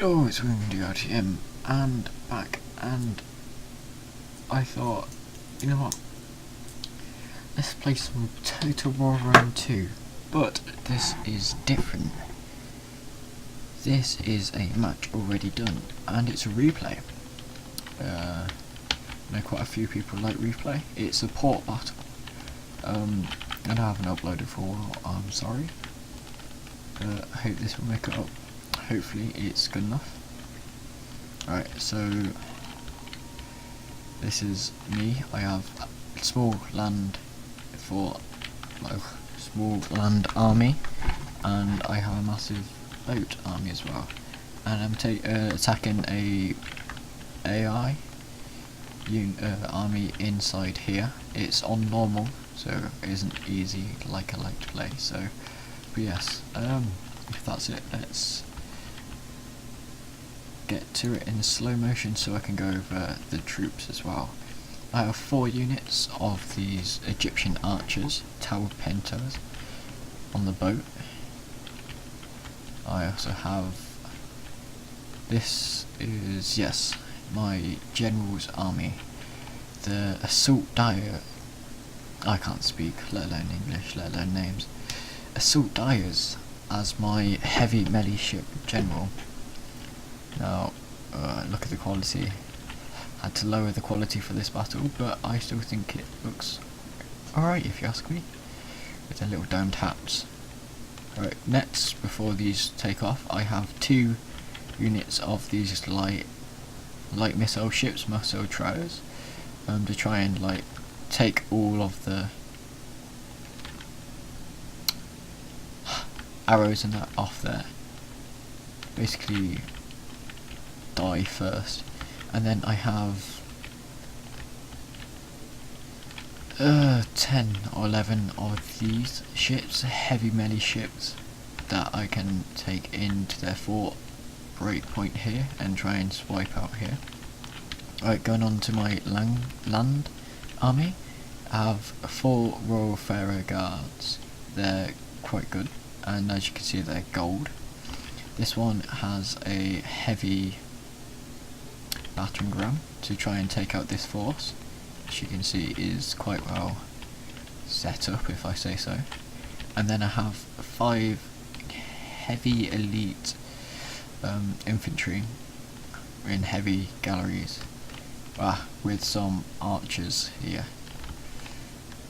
Oh, it's Windy RTM and back, and I thought, you know what, let's play some Total War Run 2, but this is different. This is a match already done, and it's a replay. I know quite a few people like replay. It's a port battle, and I haven't uploaded for a while, I'm sorry. I hope this will make it up. Hopefully it's good enough. Alright, so this is me. I have a small land army, and I have a massive boat army as well. And I'm attacking a AI army inside here. It's on normal, so it isn't easy like I like to play. So, but yes, if that's it, let's get to it in slow motion so I can go over the troops as well. I have 4 units of these Egyptian archers, Tower Pentos, on the boat. I also have, this is, yes, my general's army, the Assault Dyer, I can't speak, let alone English, let alone names, Assault Dyers as my heavy melee ship general. Now, look at the quality. Had to lower the quality for this battle, but I still think it looks alright if you ask me, with their little domed hats. Right, next, before these take off, I have 2 units of these light missile ships, missile tryers, to try and take all of the arrows and that off there. Basically die first. And then I have 10 or 11 of these ships, heavy melee ships, that I can take into their fort breakpoint here and try and swipe out here. Alright, going on to my land army, I have 4 Royal Pharaoh Guards. They're quite good, and as you can see they're gold. This one has a heavy battering ram to try and take out this force, which you can see is quite well set up, if I say so. And then I have 5 heavy elite infantry in heavy galleries, with some archers here.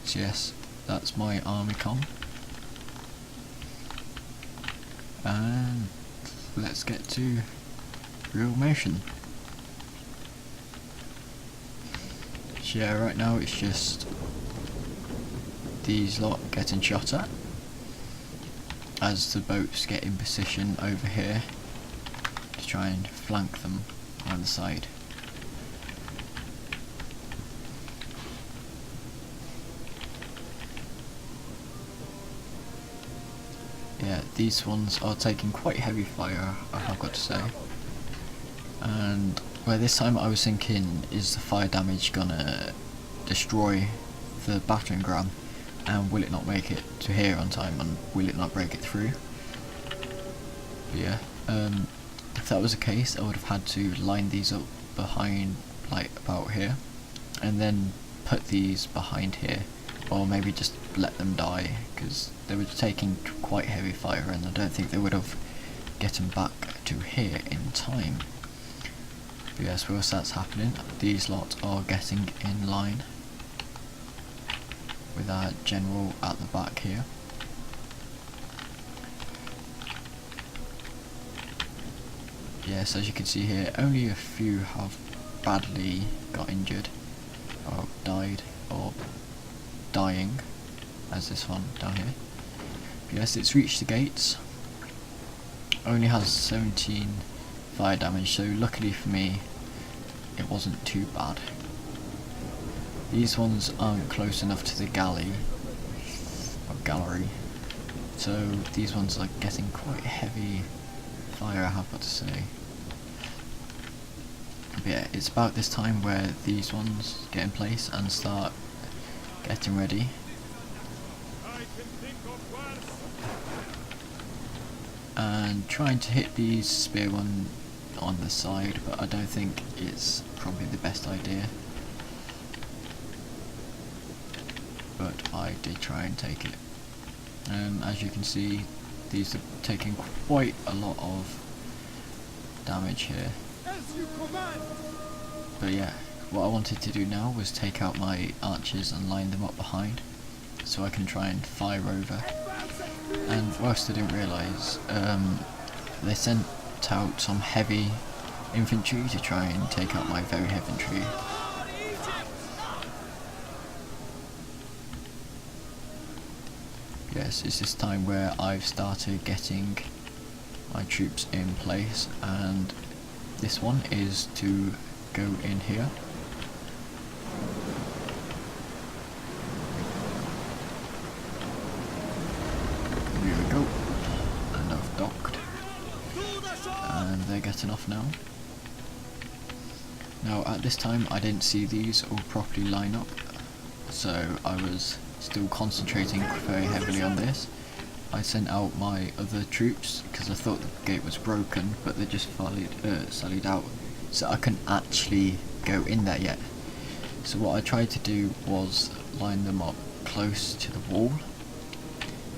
So yes, that's my army com. And let's get to real motion. Yeah, right now it's just these lot getting shot at as the boats get in position over here to try and flank them on the side. Yeah, these ones are taking quite heavy fire, I have got to say. And where this time I was thinking, is the fire damage gonna destroy the battering ram, and will it not make it to here on time, and will it not break it through? But yeah, if that was the case, I would have had to line these up behind, about here, and then put these behind here, or maybe just let them die, because they were taking quite heavy fire, and I don't think they would have gotten back to here in time. But yes, whilst that's happening, these lot are getting in line with our general at the back here. Yes, as you can see here, only a few have badly got injured, or died, or dying, as this one down here. But yes, it's reached the gates, only has 17 fire damage, so luckily for me it wasn't too bad. These ones aren't close enough to the gallery, so these ones are getting quite heavy fire, I have got to say. But yeah, it's about this time where these ones get in place and start getting ready. And trying to hit these spearmen on the side, but I don't think it's probably the best idea. But I did try and take it. As you can see, these are taking quite a lot of damage here. But yeah, what I wanted to do now was take out my archers and line them up behind, so I can try and fire over. And whilst I didn't realise, they sent out some heavy infantry to try and take out my very heavy infantry. Yes, it's this time where I've started getting my troops in place, and this one is to go in here. Here we go, and I've docked, and they're getting off now. Now at this time I didn't see these all properly line up, so I was still concentrating very heavily on this. I sent out my other troops because I thought the gate was broken, but they just sallied out, so I couldn't actually go in there yet. So what I tried to do was line them up close to the wall.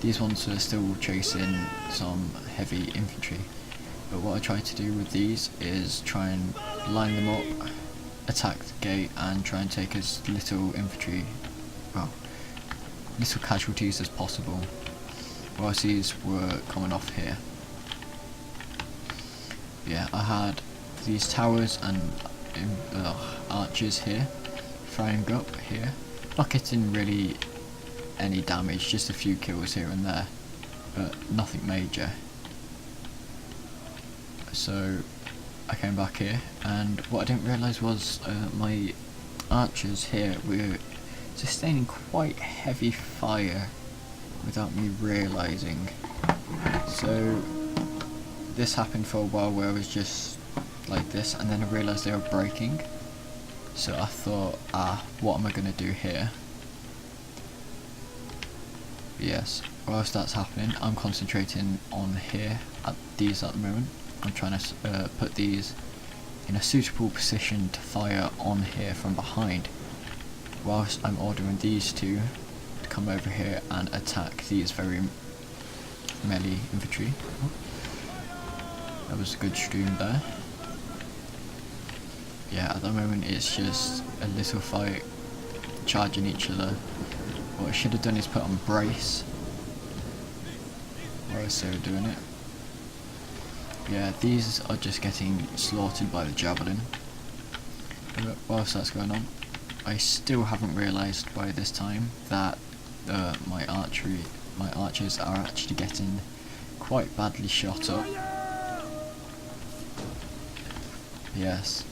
These ones are still chasing some heavy infantry, but what I tried to do with these is try and line them up, attack the gate, and try and take as little infantry, well, little casualties as possible whilst these were coming off here. Yeah, I had these towers and archers here firing up here, not getting really any damage, just a few kills here and there, but nothing major. So I came back here, and what I didn't realise was my archers here were sustaining quite heavy fire without me realising. So this happened for a while where I was just like this, and then I realised they were breaking. So I thought, what am I going to do here? Yes, whilst that's happening, I'm concentrating on here at these at the moment. I'm trying to put these in a suitable position to fire on here from behind, whilst I'm ordering these two to come over here and attack these very melee infantry. That was a good stream there. Yeah, at the moment it's just a little fight, charging each other. What I should have done is put on brace whilst they were doing it. Yeah, these are just getting slaughtered by the javelin. But whilst that's going on, I still haven't realised by this time that my archers are actually getting quite badly shot up. Yes,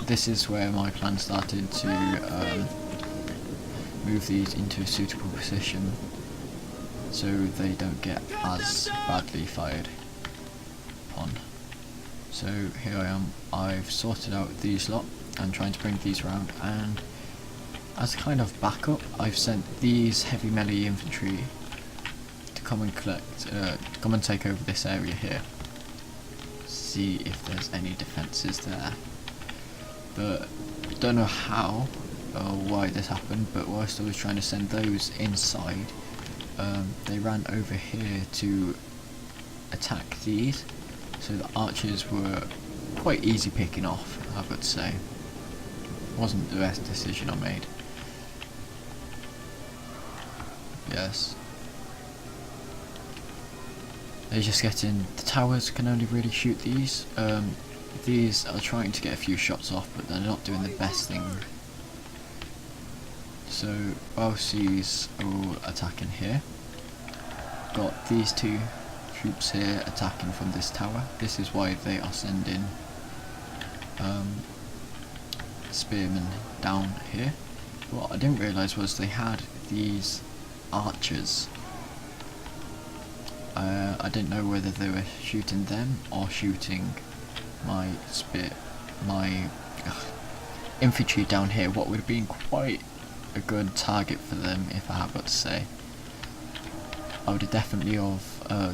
this is where my plan started to move these into a suitable position so they don't get as badly fired upon. So here I am, I've sorted out these lot. I'm trying to bring these around, and as a kind of backup I've sent these heavy melee infantry to come and come and take over this area here. See if there's any defences there. But don't know how or why this happened, but whilst I was trying to send those inside, they ran over here to attack these, so the archers were quite easy picking off, I would say. Wasn't the best decision I made. Yes. They're just getting, the towers can only really shoot these. These are trying to get a few shots off, but they're not doing the best thing. So whilst these are all attacking here, got these two troops here attacking from this tower. This is why they are sending spearmen down here. What I didn't realise was they had these archers. I didn't know whether they were shooting them or shooting my infantry down here, what would have been quite a good target for them, if I have got to say. I would have definitely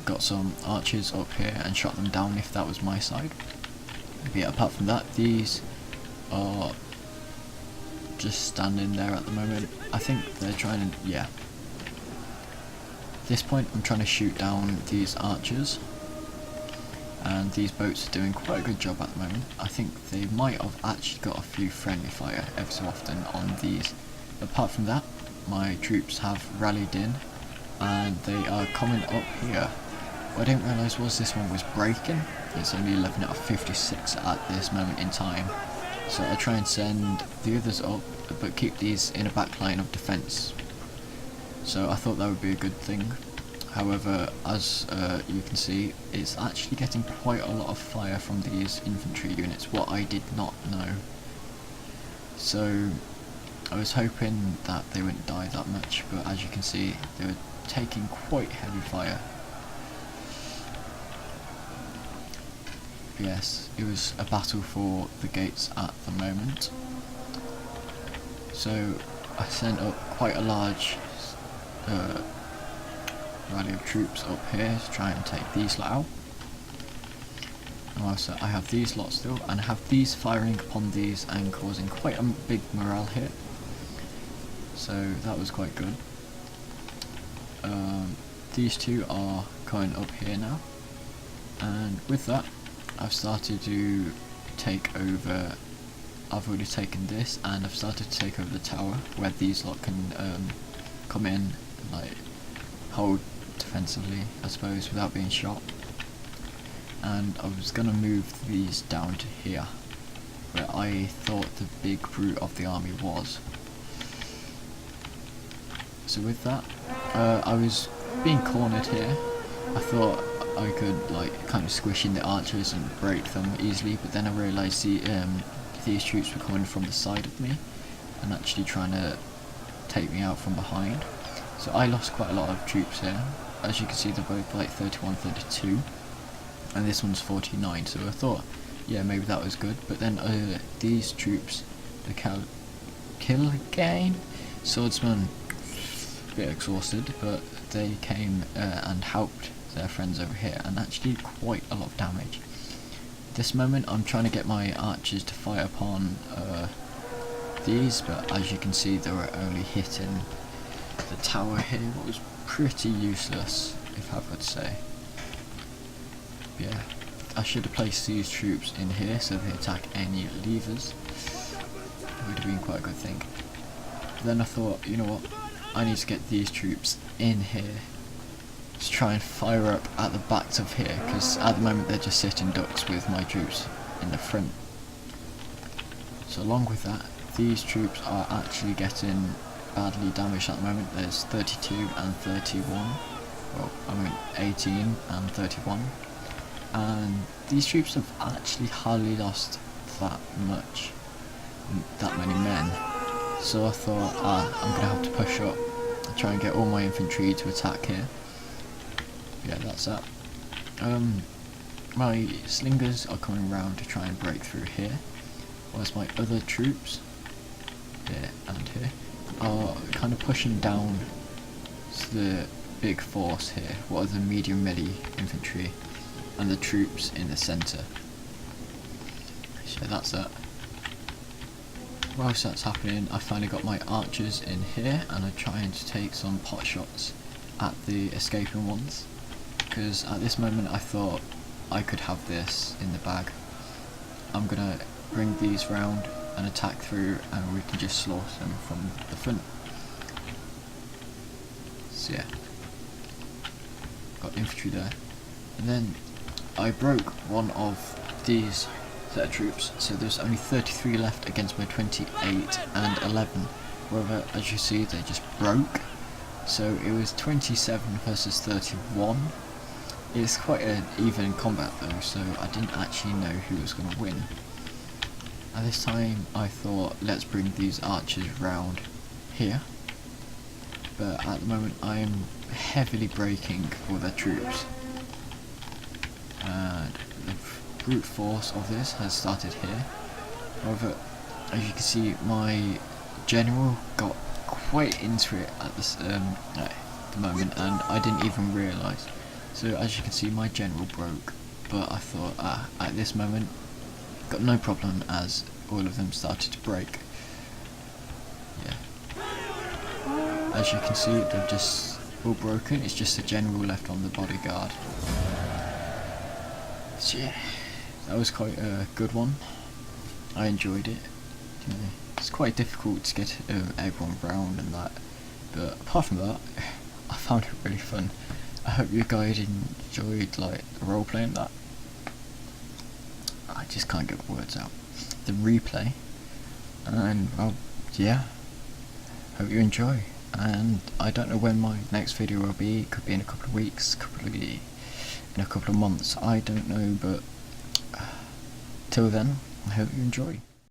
got some archers up here and shot them down if that was my side. But yeah, apart from that, these are just standing there at the moment. I think they're trying to, yeah. At this point I'm trying to shoot down these archers, and these boats are doing quite a good job at the moment. I think they might have actually got a few friendly fire ever so often on these. Apart from that, my troops have rallied in and they are coming up here. What I didn't realise was this one was breaking. It's only 11 out of 56 at this moment in time. So I'll try and send the others up, but keep these in a back line of defence. So I thought that would be a good thing. However, as you can see, it's actually getting quite a lot of fire from these infantry units, what I did not know. So I was hoping that they wouldn't die that much, but as you can see, they were taking quite heavy fire. Yes, it was a battle for the gates at the moment. So I sent up quite a large rally of troops up here to try and take these lot out. And also I have these lots still, and I have these firing upon these and causing quite a big morale hit. So that was quite good. These two are coming up here now, and with that I've started to take over. I've already taken this, and I've started to take over the tower where these lot can come in and like hold defensively, I suppose, without being shot. And I was gonna move these down to here, where I thought the big root of the army was. So with that, I was being cornered here. I thought I could like kind of squish in the archers and break them easily, but then I realised these troops were coming from the side of me and actually trying to take me out from behind. So I lost quite a lot of troops here. As you can see, they're both like 31, 32, and this one's 49, so I thought, yeah, maybe that was good. But then these troops, the Killigane swordsmen, a bit exhausted, but they came and helped their friends over here, and actually quite a lot of damage. At this moment I'm trying to get my archers to fire upon these, but as you can see, they were only hitting the tower here, what was pretty useless, if I've got to say. Yeah, I should have placed these troops in here so they attack any levers. It would have been quite a good thing. But then I thought, you know what, I need to get these troops in here to try and fire up at the backs of here, because at the moment they're just sitting ducks with my troops in the front. So along with that, these troops are actually getting badly damaged at the moment. There's 32 and 31, well, I mean 18 and 31, and these troops have actually hardly lost that many men. So I thought, I'm going to have to push up and try and get all my infantry to attack here. Yeah, that's that. My slingers are coming round to try and break through here, whilst my other troops, here and here, are kind of pushing down the big force here, what are the medium melee infantry, and the troops in the centre. So that's that. Whilst that's happening, I finally got my archers in here, and I'm trying to take some pot shots at the escaping ones, because at this moment I thought I could have this in the bag. I'm gonna bring these round and attack through, and we can just slaughter them from the front. So yeah, got infantry there, and then I broke one of these set of troops, so there's only 33 left against my 28 and 11. However, as you see, they just broke, so it was 27 versus 31. It's quite an even combat though, so I didn't actually know who was going to win. At this time I thought, let's bring these archers round here, but at the moment I am heavily breaking for their troops, and the brute force of this has started here. However, as you can see, my general got quite into it at the moment, and I didn't even realise. So as you can see, my general broke, but I thought, at this moment got no problem as all of them started to break. Yeah. As you can see, they're just all broken. It's just the general left on the bodyguard. So yeah, that was quite a good one. I enjoyed it. You know, it's quite difficult to get everyone round and that, but apart from that, I found it really fun. I hope you guys enjoyed like the role playing that. I just can't get the words out. The replay, and well, yeah. Hope you enjoy. And I don't know when my next video will be. It could be in a couple of weeks, in a couple of months. I don't know, but till then, I hope you enjoy.